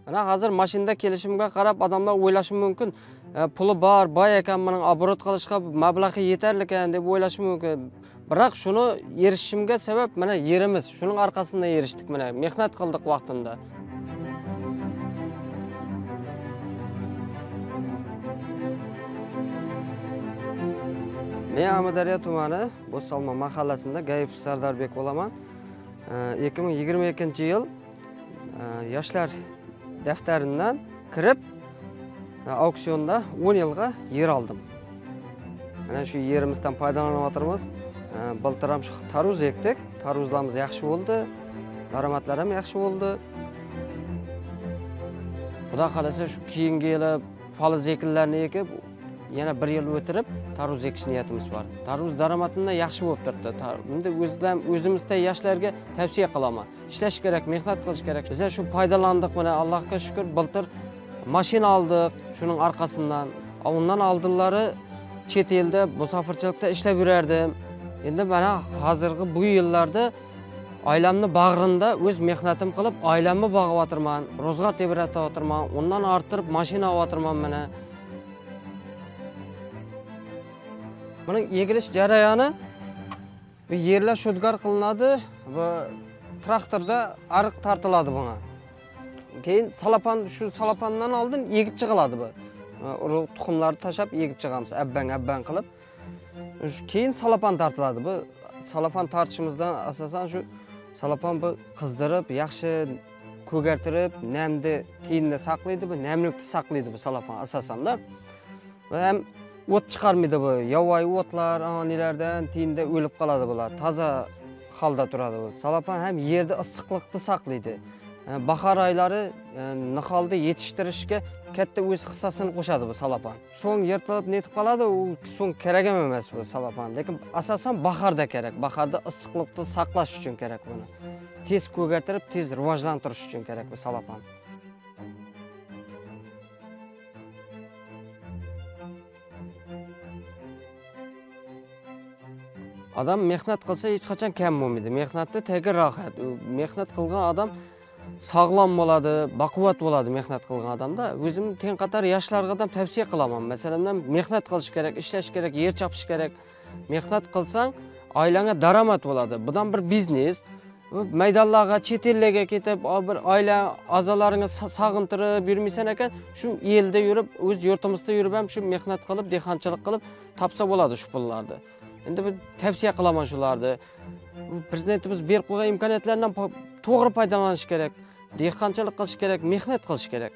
Mana hozir mashinada kelishimga qarab odamlar o'ylashi mumkin, puli bor, boy ekan, buning obrot qilishga mablag'i yetarli ekan deb o'ylashi mumkin. Biroq shuni erishishimga sabab mana yerimiz, shuning orqasida erishdik, mana mehnat qildik vaqtida. Men Amudaryo tumani Bo'ssalma mahallasida Gayib Sardarbek bo'laman. 2022-yil yoshlar daftaridan kirib auksionda 10 yilga yer oldim. Mana shu yerimizdan foydalanib o'tiramiz. Былтыр ham shu tarvuz ekdik. Tarvuzlarimiz yaxshi bo'ldi. Daromadlar ham yaxshi bo'ldi. Xudo xolasa shu keyingi yili foliz ekinlarni ekib, yana 1 yil o'tirib tarvuz ekish niyatimiz bor. Tarvuz daromadida yaxshi bo'lib turibdi. Endi o'zimizda yoshlarga tavsiya qilaman. Ishlash kerak, mehnat qilish kerak. Biz shu foydalandik, mana Allohga shukr, былтыр mashina oldik shuning orqasidan. Undan oldinlari chet elda musofirchilikda ishlab yurardim. Endi mana hozirgi bu yillarda oilamni bag'rinda o'z mehnatim qilib, oilamni boqib o'tirman, ro'zg'or tebratib o'tirman, undan orttirib mashina olib o'tirman mana. Buning egilish jarayoni bu yerlar shudgor qilinadi va traktorda ariq tortiladi bunga. Keyin shu salapandan oldin egib chiqiladi bu. Tuxumlarni tashab egib chiqamiz, abban qilib. Keyin salapan tortiladi bu. Salapan tortishimizdan asosan shu salapan bu qizdirib, yaxshi ko'gartirib, namni tiyinda saqlaydi, bu namlikni saqlaydi bu salapan asosanda. Va ham o't chiqarmaydi bu. Yovvoyi o'tlar, anilardan tiyinda o'lib qoladi bular. Toza holda turadi bu. Salapan ham yerda issiqlikni saqlaydi. Bahor oylari niholda yetishtirishga katta o'z hissasini qo'shadi bu salapan. So'ng yirtilib netib qoladi, u so'ng kerak emas bu salapan. Lekin asosan bahorda kerak. Bahorda issiqlikni saqlash uchun kerak buni. Tez ko'gartirib, tez rivojlantirish uchun kerak bu salapan. Odam mehnat qilsa hech qachon kam bo'lmaydi. Mehnatda tagi rohat. Mehnat qilgan odam sog'lom bo'ladi, baquvvat bo'ladi mehnat qilgan odamda. O'zim teng qator yoshlarga ham tavsiya qilaman. Masalan, mehnat qilish kerak, ishlash kerak, yer chopish kerak. Mehnat qilsang, oilangga daromad bo'ladi. Budan bir biznes. Maydonlarga, chet ellarga ketib, bir oila a'zolaringni sog'intirib yurmaysan ekan, shu elda yurib, o'z yurtimizda yurib ham shu mehnat qilib, dehqonchilik qilib topsa bo'ladi shu pullarni. Endi bir tavsiya qilaman shularni. Prezidentimiz berib qo'ygan imkoniyatlardan to'g'ri foydalanish kerak, dehqonchilik qilish kerak, mehnat qilish kerak.